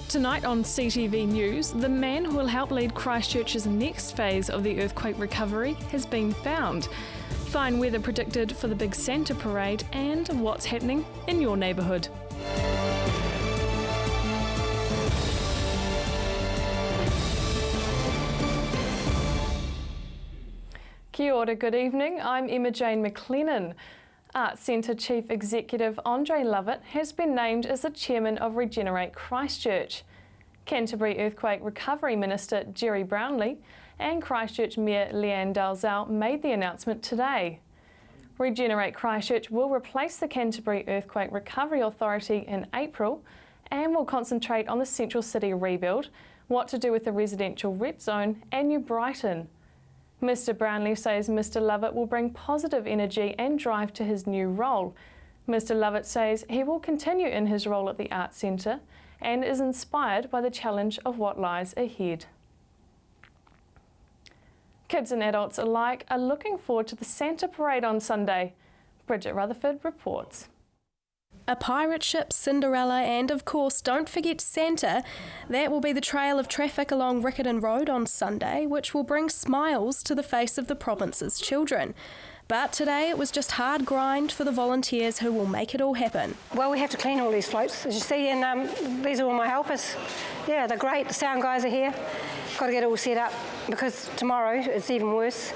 Tonight on CTV News, the man who will help lead Christchurch's next phase of the earthquake recovery has been found. Fine weather predicted for the big Santa parade and what's happening in your neighbourhood. Kia ora, good evening. I'm Emma Jane McLennan. Arts Centre Chief Executive Andre Lovett has been named as the Chairman of Regenerate Christchurch. Canterbury Earthquake Recovery Minister Jerry Brownlee and Christchurch Mayor Leanne Dalzell made the announcement today. Regenerate Christchurch will replace the Canterbury Earthquake Recovery Authority in April and will concentrate on the central city rebuild, what to do with the residential red zone and New Brighton. Mr Brownlee says Mr Lovett will bring positive energy and drive to his new role. Mr Lovett says he will continue in his role at the Arts Centre and is inspired by the challenge of what lies ahead. Kids and adults alike are looking forward to the Santa parade on Sunday. Bridget Rutherford reports. A pirate ship, Cinderella, and of course, don't forget Santa. That will be the trail of traffic along Riccarton Road on Sunday, which will bring smiles to the face of the province's children. But today it was just hard grind for the volunteers who will make it all happen. Well, we have to clean all these floats, as you see, and these are all my helpers. Yeah, they're great. The sound guys are here. Got to get it all set up because tomorrow it's even worse.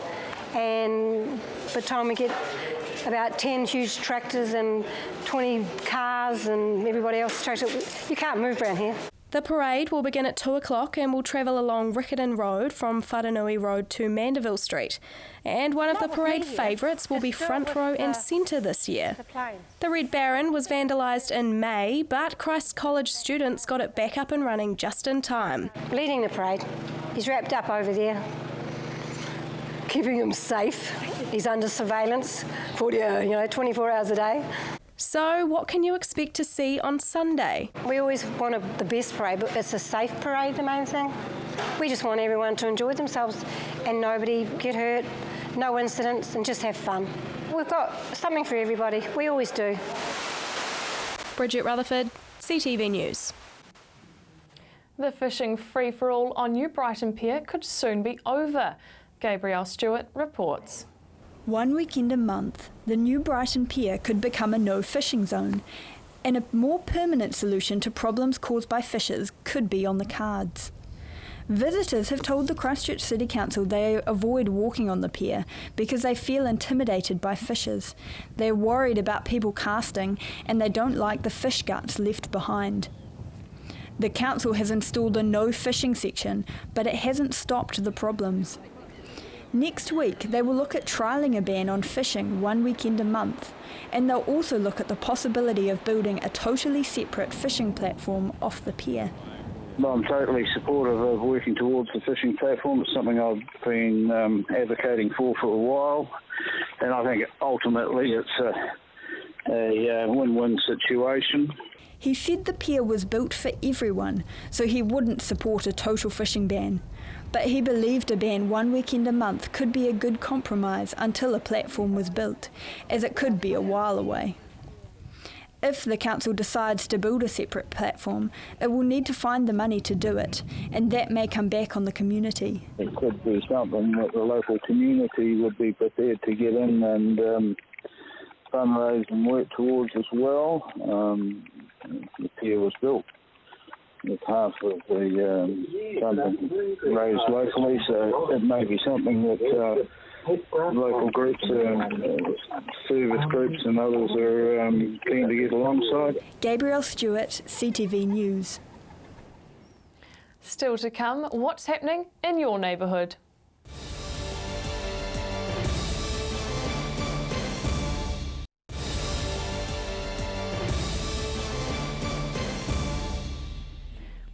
And by the time we get about 10 huge tractors and 20 cars and everybody else tractor, you can't move around here. The parade will begin at 2 o'clock and will travel along Riccarton Road from Whananui Road to Mandeville Street. And one of the parade favourites will be front row and centre this year. The Red Baron was vandalised in May, but Christ College students got it back up and running just in time. Leading the parade, he's wrapped up over there, keeping him safe. He's under surveillance 24 hours a day. So what can you expect to see on Sunday? We always want the best parade, but it's a safe parade, the main thing. We just want everyone to enjoy themselves and nobody get hurt, no incidents, and just have fun. We've got something for everybody. We always do. Bridget Rutherford, CTV News. The fishing free-for-all on New Brighton Pier could soon be over. Gabrielle Stewart reports. 1 weekend a month, the New Brighton Pier could become a no-fishing zone, and a more permanent solution to problems caused by fishers could be on the cards. Visitors have told the Christchurch City Council they avoid walking on the pier because they feel intimidated by fishers. They're worried about people casting and they don't like the fish guts left behind. The council has installed a no-fishing section, but it hasn't stopped the problems. Next week, they will look at trialling a ban on fishing 1 weekend a month, and they'll also look at the possibility of building a totally separate fishing platform off the pier. Well, I'm totally supportive of working towards the fishing platform. It's something I've been advocating for a while, and I think ultimately it's a win-win situation. He said the pier was built for everyone, so he wouldn't support a total fishing ban. But he believed a ban 1 weekend a month could be a good compromise until a platform was built, as it could be a while away. If the council decides to build a separate platform, it will need to find the money to do it, and that may come back on the community. It could be something that the local community would be prepared to get in and fundraise and work towards as well. The pier was built with half of the funding raised locally, so it may be something that local groups, service groups and others are keen to get alongside. Gabrielle Stewart, CTV News. Still to come, what's happening in your neighbourhood?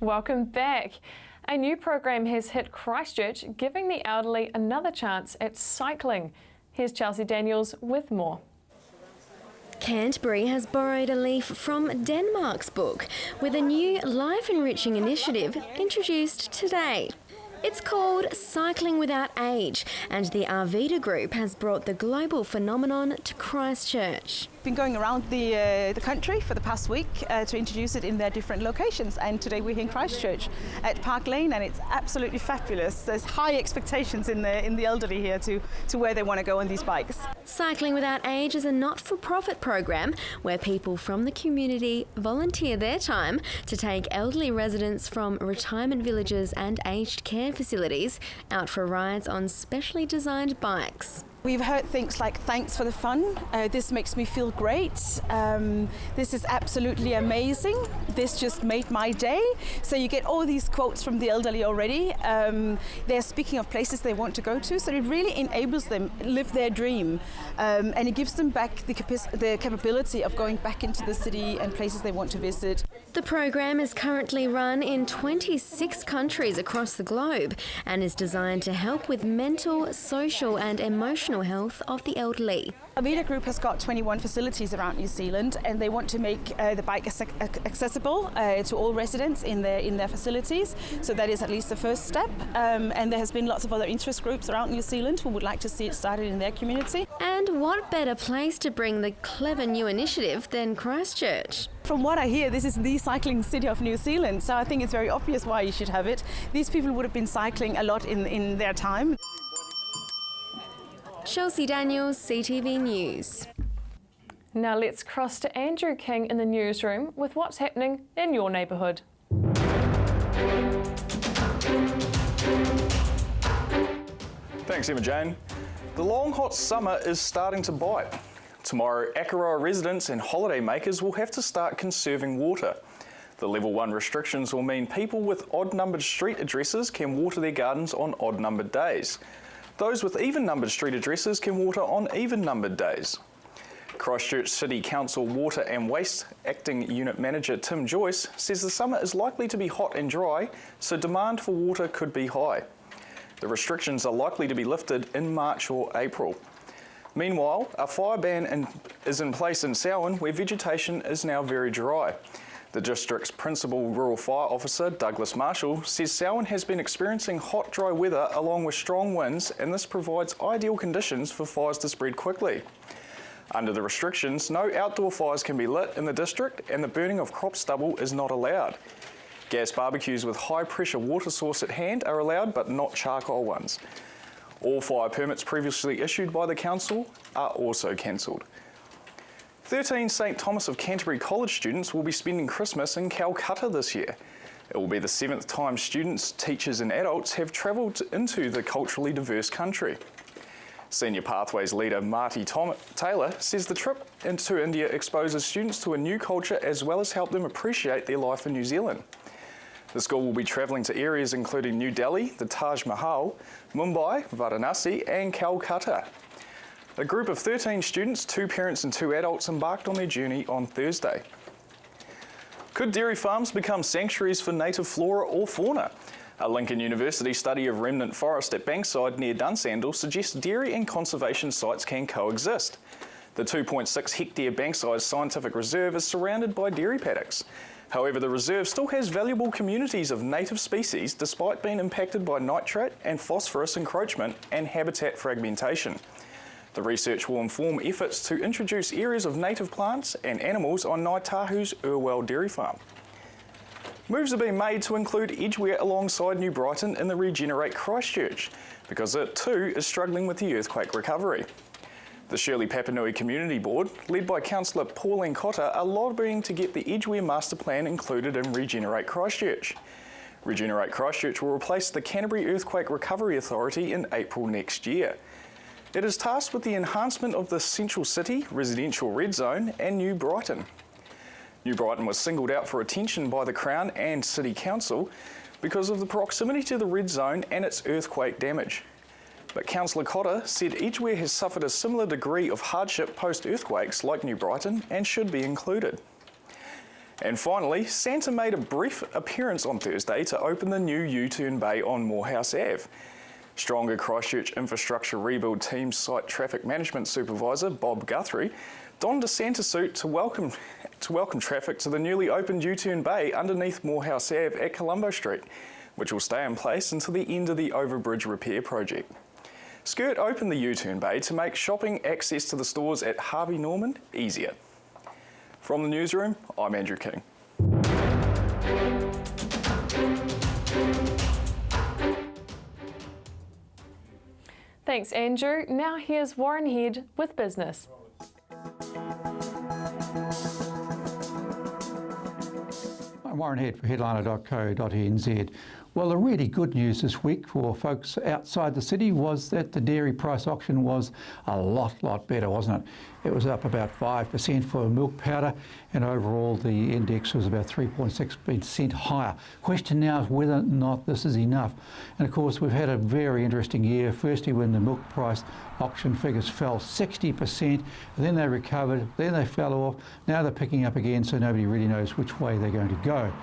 Welcome back. A new program has hit Christchurch, giving the elderly another chance at cycling. Here's Chelsea Daniels with more. Canterbury has borrowed a leaf from Denmark's book with a new life enriching initiative introduced today. It's called Cycling Without Age, and the Arvida Group has brought the global phenomenon to Christchurch. been going around the country for the past week to introduce it in their different locations, and today we're here in Christchurch at Park Lane, and it's absolutely fabulous. There's high expectations in the elderly here to where they want to go on these bikes. Cycling Without Age is a not-for-profit program where people from the community volunteer their time to take elderly residents from retirement villages and aged care facilities out for rides on specially designed bikes. We've heard things like, thanks for the fun, this makes me feel great, this is absolutely amazing, this just made my day. So you get all these quotes from the elderly already. They're speaking of places they want to go to, so it really enables them live their dream, and it gives them back the capability of going back into the city and places they want to visit. The program is currently run in 26 countries across the globe and is designed to help with mental, social and emotional health of the elderly. Lovett Group has got 21 facilities around New Zealand, and they want to make the bike accessible to all residents in their facilities. So that is at least the first step. And there has been lots of other interest groups around New Zealand who would like to see it started in their community. And what better place to bring the clever new initiative than Christchurch? From what I hear, this is the cycling city of New Zealand, so I think it's very obvious why you should have it. These people would have been cycling a lot in their time. Chelsea Daniels, CTV News. Now let's cross to Andrew King in the newsroom with what's happening in your neighbourhood. Thanks, Emma Jane. The long hot summer is starting to bite. Tomorrow, Akaroa residents and holiday makers will have to start conserving water. The Level 1 restrictions will mean people with odd-numbered street addresses can water their gardens on odd-numbered days. Those with even-numbered street addresses can water on even-numbered days. Christchurch City Council Water and Waste Acting Unit Manager Tim Joyce says the summer is likely to be hot and dry, so demand for water could be high. The restrictions are likely to be lifted in March or April. Meanwhile, a fire ban is in place in Samhain, where vegetation is now very dry. The district's principal rural fire officer, Douglas Marshall, says Samhain has been experiencing hot, dry weather along with strong winds, and this provides ideal conditions for fires to spread quickly. Under the restrictions, no outdoor fires can be lit in the district, and the burning of crop stubble is not allowed. Gas barbecues with high-pressure water source at hand are allowed, but not charcoal ones. All fire permits previously issued by the council are also cancelled. 13 St Thomas of Canterbury College students will be spending Christmas in Calcutta this year. It will be the 7th time students, teachers and adults have travelled into the culturally diverse country. Senior Pathways leader Marty Taylor says the trip into India exposes students to a new culture as well as help them appreciate their life in New Zealand. The school will be travelling to areas including New Delhi, the Taj Mahal, Mumbai, Varanasi and Calcutta. A group of 13 students, 2 parents and 2 adults embarked on their journey on Thursday. Could dairy farms become sanctuaries for native flora or fauna? A Lincoln University study of remnant forest at Bankside near Dunsandel suggests dairy and conservation sites can coexist. The 2.6 hectare Bankside Scientific Reserve is surrounded by dairy paddocks. However, the reserve still has valuable communities of native species despite being impacted by nitrate and phosphorus encroachment and habitat fragmentation. The research will inform efforts to introduce areas of native plants and animals on Ngāi Tahu's Urwell Dairy Farm. Moves are being made to include Edgware alongside New Brighton in the Regenerate Christchurch, because it too is struggling with the earthquake recovery. The Shirley Papanui Community Board, led by Councillor Pauline Cotter, are lobbying to get the Edgware Master Plan included in Regenerate Christchurch. Regenerate Christchurch will replace the Canterbury Earthquake Recovery Authority in April next year. It is tasked with the enhancement of the Central City, Residential Red Zone and New Brighton. New Brighton was singled out for attention by the Crown and City Council because of the proximity to the Red Zone and its earthquake damage. But Councillor Cotter said Edgware has suffered a similar degree of hardship post-earthquakes like New Brighton and should be included. And finally, Santa made a brief appearance on Thursday to open the new U-turn bay on Morehouse Ave. Stronger Christchurch Infrastructure Rebuild Team's Site Traffic Management Supervisor, Bob Guthrie, donned a Santa suit to welcome traffic to the newly opened U-turn bay underneath Morehouse Ave at Colombo Street, which will stay in place until the end of the overbridge repair project. Skirt opened the U-turn bay to make shopping access to the stores at Harvey Norman easier. From the newsroom, I'm Andrew King. Thanks, Andrew. Now here's Warren Head with business. I'm Warren Head for headliner.co.nz. Well, the really good news this week for folks outside the city was that the dairy price auction was a lot better, wasn't it? It was up about 5% for milk powder, and overall the index was about 3.6% higher. Question now is whether or not this is enough. And of course, we've had a very interesting year. Firstly, when the milk price auction figures fell 60%, then they recovered, then they fell off, now they're picking up again, so nobody really knows which way they're going to go.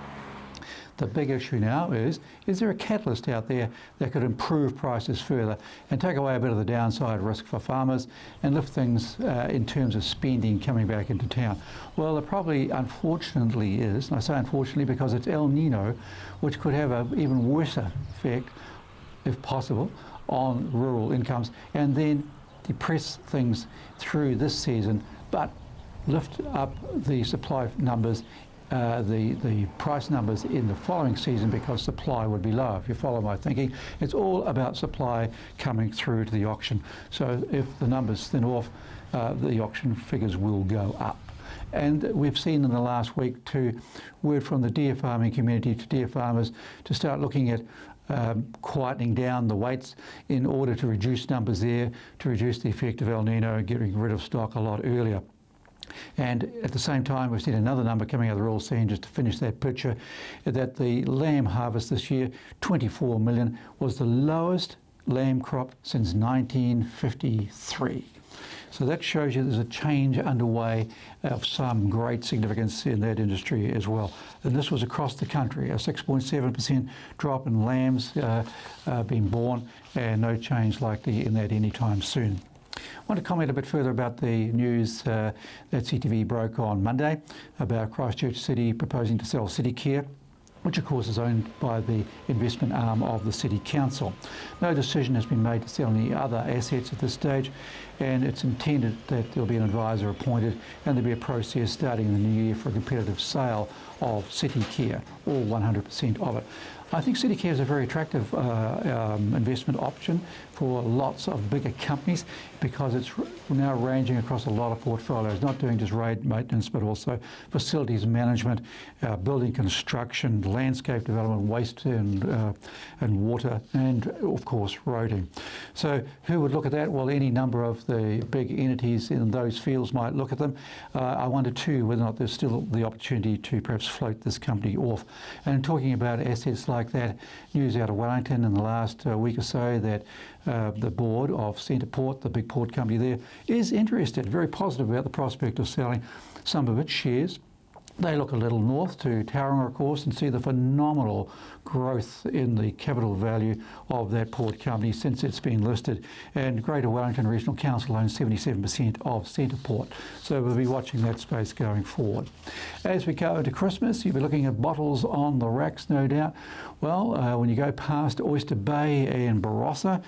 The big issue now is there a catalyst out there that could improve prices further and take away a bit of the downside risk for farmers and lift things in terms of spending coming back into town? Well, there probably unfortunately is, and I say unfortunately because it's El Nino, which could have an even worse effect, if possible, on rural incomes and then depress things through this season, but lift up the supply numbers, the price numbers in the following season, because supply would be low. If you follow my thinking, it's all about supply coming through to the auction. So if the numbers thin off, the auction figures will go up. And we've seen in the last week too, word from the deer farming community to deer farmers to start looking at quietening down the weights in order to reduce numbers there, to reduce the effect of El Nino and getting rid of stock a lot earlier. And at the same time, we've seen another number coming out of the rural scene, just to finish that picture, that the lamb harvest this year, 24 million, was the lowest lamb crop since 1953. So that shows you there's a change underway of some great significance in that industry as well. And this was across the country, a 6.7% drop in lambs being born, and no change likely in that anytime soon. I want to comment a bit further about the news that CTV broke on Monday about Christchurch City proposing to sell City Care, which of course is owned by the investment arm of the City Council. No decision has been made to sell any other assets at this stage, and it's intended that there'll be an advisor appointed and there'll be a process starting in the new year for a competitive sale of City Care, all 100% of it. I think City Care is a very attractive investment option for lots of bigger companies, because it's now ranging across a lot of portfolios, not doing just road maintenance, but also facilities management, building construction, landscape development, waste and water, and of course roading. So who would look at that? Well, any number of the big entities in those fields might look at them. I wonder too whether or not there's still the opportunity to perhaps float this company off. And talking about assets like that, news out of Wellington in the last week or so that the board of Centreport, the big port company there, is interested, very positive about the prospect of selling some of its shares. They look a little north to Tauranga, of course, and see the phenomenal growth in the capital value of that port company since it's been listed. And Greater Wellington Regional Council owns 77% of Centreport. So we'll be watching that space going forward. As we go into Christmas, you'll be looking at bottles on the racks, no doubt. Well, when you go past Oyster Bay and Barossa,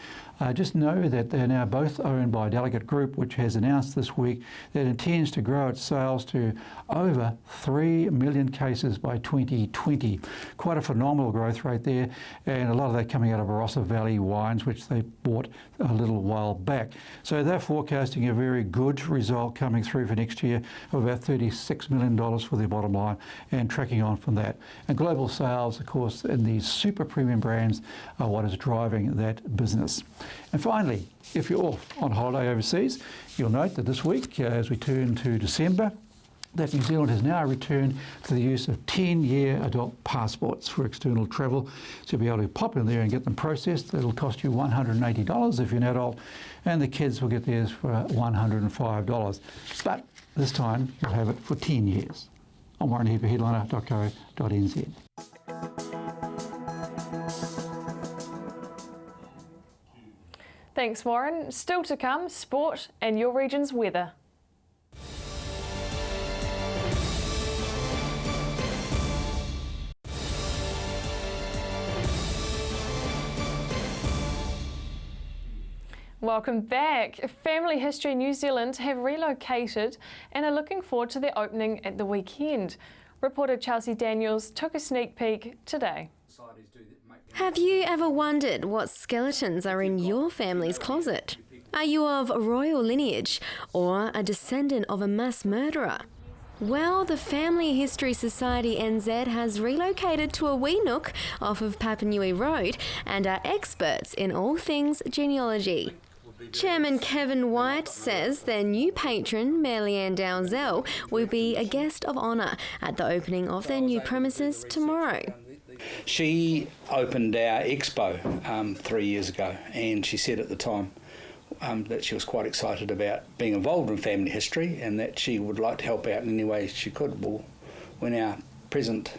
just know that they're now both owned by Delegate Group, which has announced this week that it intends to grow its sales to over 3 million cases by 2020. Quite a phenomenal growth rate there, and a lot of that coming out of Barossa Valley wines, which they bought a little while back. So they're forecasting a very good result coming through for next year of about $36 million for their bottom line, and tracking on from that. And global sales, of course, in these super premium brands are what is driving that business. And finally, if you're off on holiday overseas, you'll note that this week, as we turn to December, that New Zealand has now returned to the use of 10-year adult passports for external travel. So you'll be able to pop in there and get them processed. It'll cost you $180 if you're an adult, and the kids will get theirs for $105. But this time, you'll have it for 10 years. I'm Warren Head for headliner.co.nz. Thanks, Warren. Still to come, sport and your region's weather. Welcome back. Family History New Zealand have relocated and are looking forward to their opening at the weekend. Reporter Chelsea Daniels took a sneak peek today. Have you ever wondered what skeletons are in your family's closet? Are you of royal lineage or a descendant of a mass murderer? Well, the Family History Society NZ has relocated to a wee nook off of Papanui Road and are experts in all things genealogy. Chairman Kevin White says their new patron, Marianne Dalzell, will be a guest of honour at the opening of their new premises tomorrow. She opened our expo 3 years ago, and she said at the time that she was quite excited about being involved in family history and that she would like to help out in any way she could. Well, when our present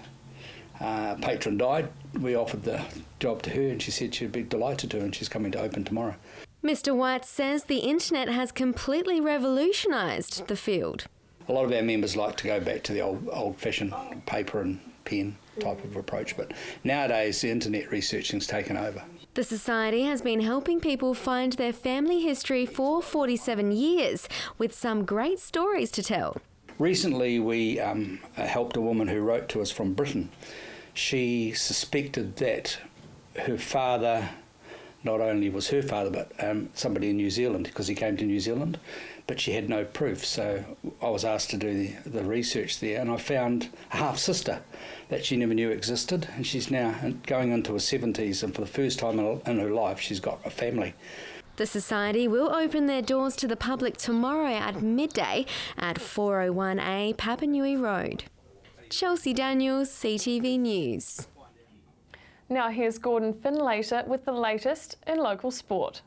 patron died, we offered the job to her, and she said she'd be delighted to, and she's coming to open tomorrow. Mr. White says the internet has completely revolutionised the field. A lot of our members like to go back to the old-fashioned paper and pen type of approach, but nowadays the internet researching's taken over. The Society has been helping people find their family history for 47 years, with some great stories to tell. Recently we helped a woman who wrote to us from Britain. She suspected that her father not only was her father, but somebody in New Zealand, because he came to New Zealand, but she had no proof. So I was asked to do the research there, and I found a half-sister that she never knew existed, and she's now going into her 70s, and for the first time in her life, she's got a family. The Society will open their doors to the public tomorrow at midday at 401A Papanui Road. Chelsea Daniels, CTV News. Now here's Gordon Finlater with the latest in local sport.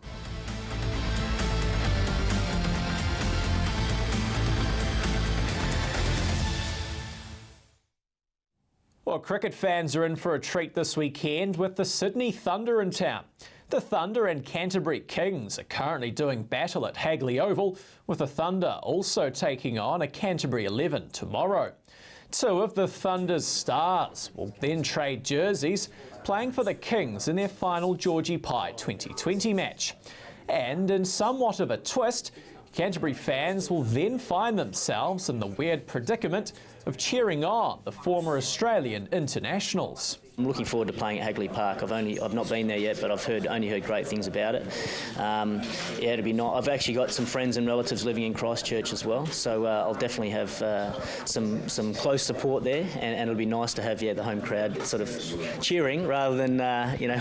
Well, cricket fans are in for a treat this weekend with the Sydney Thunder in town. The Thunder and Canterbury Kings are currently doing battle at Hagley Oval, with the Thunder also taking on a Canterbury 11 tomorrow. Two of the Thunder's stars will then trade jerseys, playing for the Kings in their final Georgie Pie 2020 match. And in somewhat of a twist, Canterbury fans will then find themselves in the weird predicament of cheering on the former Australian internationals. I'm looking forward to playing at Hagley Park. I've not been there yet, but I've only heard great things about it. It'll be nice. I've actually got some friends and relatives living in Christchurch as well, so I'll definitely have some close support there, and it'll be nice to have the home crowd sort of cheering rather than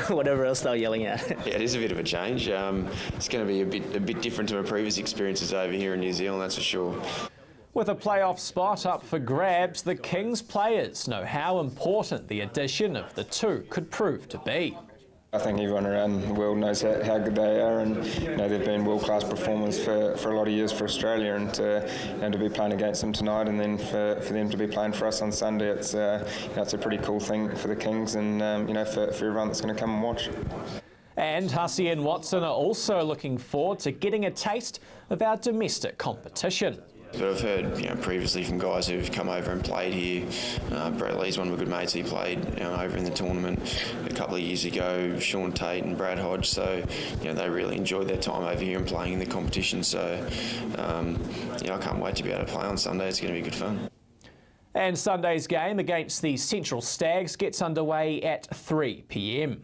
whatever else they're yelling at. Yeah, it is a bit of a change. It's going to be a bit different to my previous experiences over here in New Zealand, that's for sure. With a playoff spot up for grabs, the Kings players know how important the addition of the two could prove to be. I think everyone around the world knows how good they are, and they've been world-class performers for a lot of years for Australia, and to be playing against them tonight, and then for them to be playing for us on Sunday, it's a pretty cool thing for the Kings, and for everyone that's going to come and watch. And Hussey and Watson are also looking forward to getting a taste of our domestic competition. But I've heard previously from guys who've come over and played here. Brett Lee's one of my good mates. He played over in the tournament a couple of years ago. Sean Tate and Brad Hodge. So they really enjoyed their time over here and playing in the competition. So I can't wait to be able to play on Sunday. It's going to be good fun. And Sunday's game against the Central Stags gets underway at 3 p.m.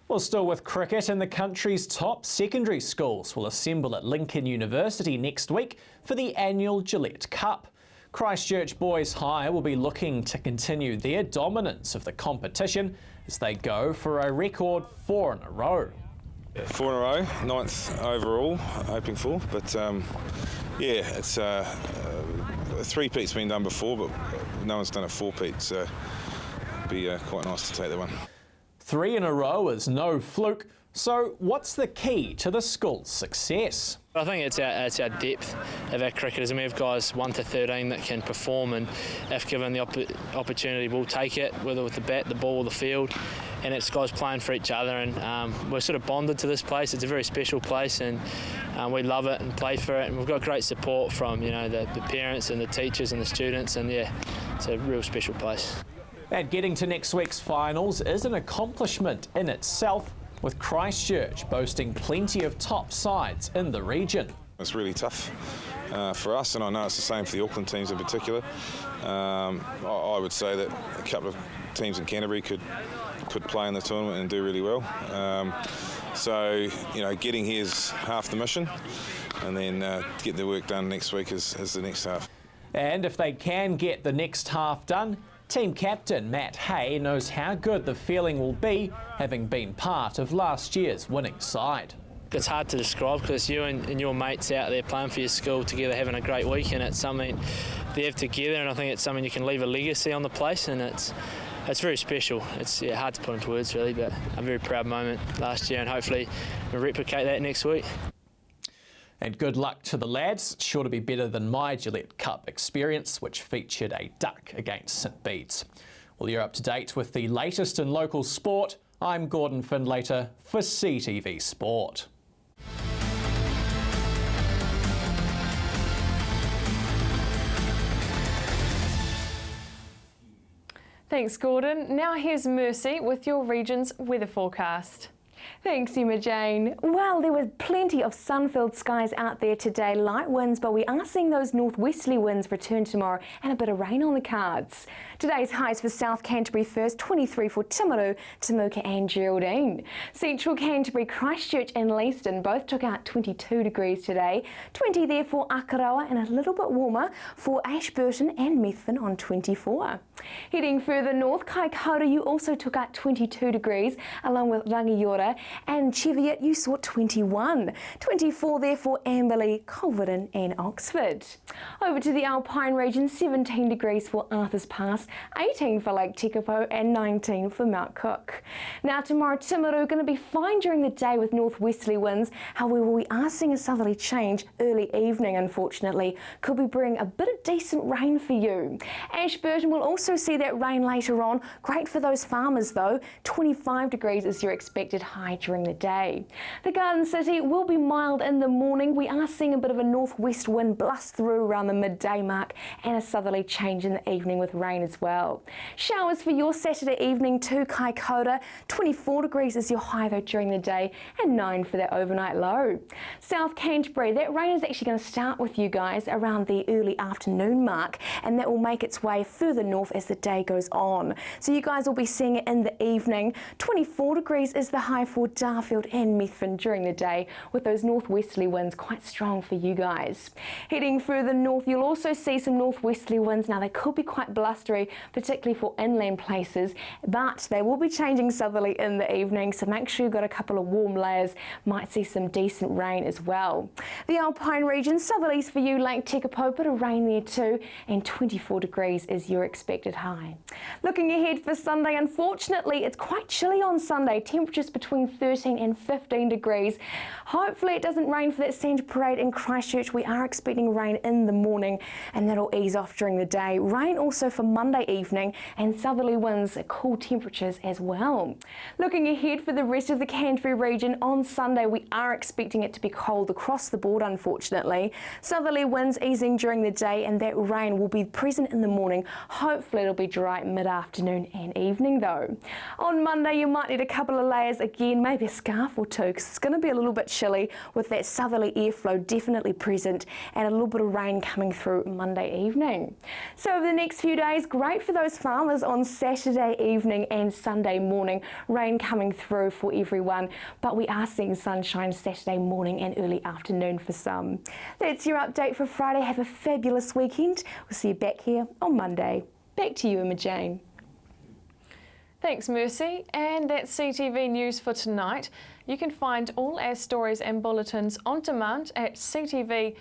Well, still with cricket, and the country's top secondary schools will assemble at Lincoln University next week for the annual Gillette Cup. Christchurch Boys High will be looking to continue their dominance of the competition as they go for a record 4 in a row. 4 in a row, 9th overall, hoping for, but it's a 3-peat's been done before, but no one's done a 4-peat, so it'd be quite nice to take that one. 3 in a row is no fluke, so what's the key to the school's success? I think it's our depth of our cricketers, and we have guys 1 to 13 that can perform, and if given the opportunity we'll take it, whether with the bat, the ball or the field, and it's guys playing for each other, and we're sort of bonded to this place. It's a very special place, and we love it and play for it, and we've got great support from the parents and the teachers and the students, and it's a real special place. And getting to next week's finals is an accomplishment in itself, with Christchurch boasting plenty of top sides in the region. It's really tough for us, and I know it's the same for the Auckland teams in particular. I would say that a couple of teams in Canterbury could play in the tournament and do really well. So, getting here is half the mission, and then get the work done next week is the next half. And if they can get the next half done, team captain Matt Hay knows how good the feeling will be, having been part of last year's winning side. It's hard to describe because you and your mates out there playing for your school together, having a great week, and it's something they have together, and I think it's something you can leave a legacy on the place, and it's very special. It's hard to put into words really, but a very proud moment last year, and hopefully we'll replicate that next week. And good luck to the lads. It's sure to be better than my Gillette Cup experience, which featured a duck against St Bede's. Well, you're up to date with the latest in local sport. I'm Gordon Findlater for CTV Sport. Thanks, Gordon. Now here's Mercy with your region's weather forecast. Thanks, Emma-Jane. Well, there was plenty of sun-filled skies out there today, light winds, but we are seeing those northwesterly winds return tomorrow and a bit of rain on the cards. Today's highs for South Canterbury first, 23 for Timaru, Temuka and Geraldine. Central Canterbury, Christchurch and Leeston both took out 22 degrees today, 20 there for Akaroa and a little bit warmer for Ashburton and Methven on 24. Heading further north, Kaikoura, you also took out 22 degrees along with Rangiora, and Cheviot you saw 21. 24 there for Amberley, Culverden and Oxford. Over to the Alpine region, 17 degrees for Arthur's Pass, 18 for Lake Tekapo and 19 for Mount Cook. Now tomorrow, Timaru going to be fine during the day with northwesterly winds. However, we are seeing a southerly change early evening, unfortunately. Could be bring a bit of decent rain for you. Ashburton will also see that rain later on. Great for those farmers though. 25 degrees is your expected high during the day. The Garden City will be mild in the morning. We are seeing a bit of a northwest wind blast through around the midday mark and a southerly change in the evening with rain as well. Showers for your Saturday evening too, Kaikoura. 24 degrees is your high though during the day and 9 for that overnight low. South Canterbury, that rain is actually going to start with you guys around the early afternoon mark, and that will make its way further north as the day goes on. So you guys will be seeing it in the evening. 24 degrees is the high for Darfield and Methven during the day, with those northwesterly winds quite strong for you guys. Heading further north, you'll also see some northwesterly winds. Now they could be quite blustery, particularly for inland places, but they will be changing southerly in the evening, so make sure you've got a couple of warm layers. Might see some decent rain as well. The Alpine region, southerlies for you, Lake Tekapo, bit of rain there too, and 24 degrees is your expected high. Looking ahead for Sunday, unfortunately it's quite chilly on Sunday, temperatures between 13 and 15 degrees. Hopefully it doesn't rain for that Santa Parade in Christchurch. We are expecting rain in the morning and that'll ease off during the day. Rain also for Monday evening and southerly winds, cool temperatures as well. Looking ahead for the rest of the Canterbury region, on Sunday we are expecting it to be cold across the board, unfortunately. Southerly winds easing during the day and that rain will be present in the morning. Hopefully it'll be dry mid-afternoon and evening though. On Monday you might need a couple of layers again, maybe a scarf or two, because it's going to be a little bit chilly with that southerly airflow definitely present and a little bit of rain coming through Monday evening. So over the next few days, great for those farmers on Saturday evening and Sunday morning. Rain coming through for everyone, but we are seeing sunshine Saturday morning and early afternoon for some. That's your update for Friday. Have a fabulous weekend. We'll see you back here on Monday. Back to you, Emma-Jane. Thanks, Mercy. And that's CTV News for tonight. You can find all our stories and bulletins on demand at ctv.co.nz.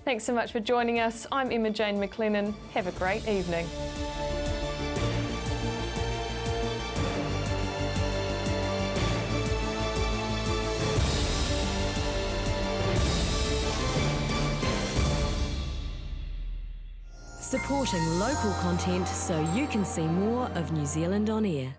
Thanks so much for joining us. I'm Emma-Jane McLennan. Have a great evening. Supporting local content so you can see more of New Zealand on air.